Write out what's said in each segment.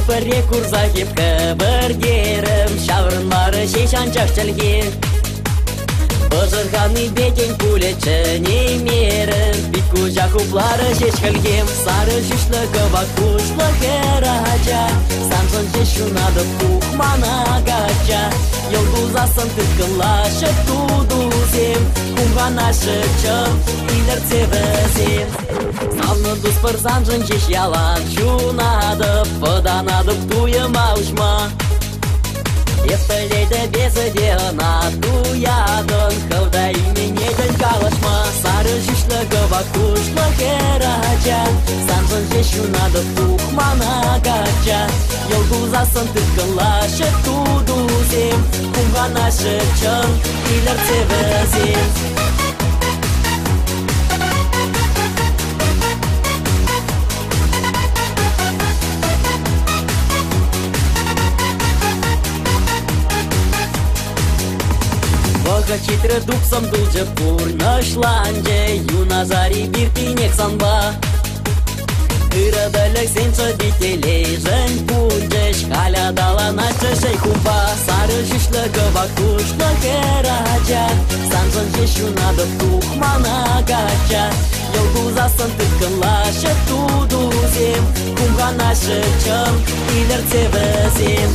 Пăре курзахи кăвărgherăm Și-au mară și și-anceaștelghe Пăжărханы бетень пулечени мерăm Питку жаку пларă și-șcălghem Sară și-șlăgăva cu-șlă heragea Санжын și-șu надă пухмана gacea Eu duza să întâlcă lașă tu duzem Cumva nașă ce-am inerțe văzem Ставно dus пărзанжын și-și-ialan Și-u надă Păda надă птуя маушма Это лейда беза дена туядон Хăвда имени дăn калашма Sară și-șlăgăva cu-șlă heragea Санжын și-șu надă пухмана gacea Eu duza să întâlcă lașă tu duzem Cumva nașă ce-am inerțe văzem Богачи трăduc să-mi dulce purnă șlange Iuna zari birtinec sanba Ырădălăc sență ditelei Jăni pungești Calea da la nașă și-ai cumva Sară și-șlăgăva cu-șlă heragea Sanjăn și-șu nadă tuhmana gacea Eu duza să întâlcă lașă tu duzem Cumva nașă ce-am inerțe văzem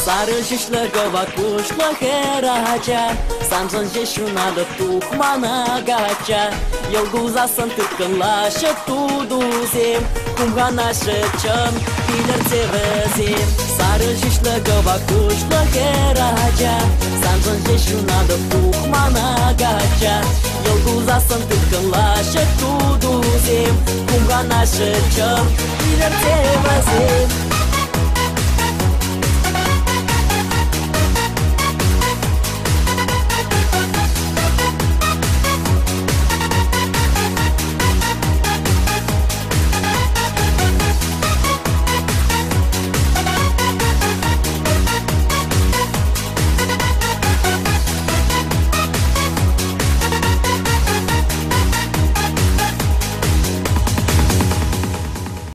Sară și-șlăgăva cu-șlă heragea Sanjăn și-șu nadă tuhmana gacea Eu duza să întâlcă lașă tu duzem Cumva nașă ce-am inerțe văzem Sară și-șlăgăva cu-șlă heragea Sanjăn și-șu nadă tuhmana gacea Eu duza să întâlcă lașă tu duzem Cumva nașă ce-am inerțe văzem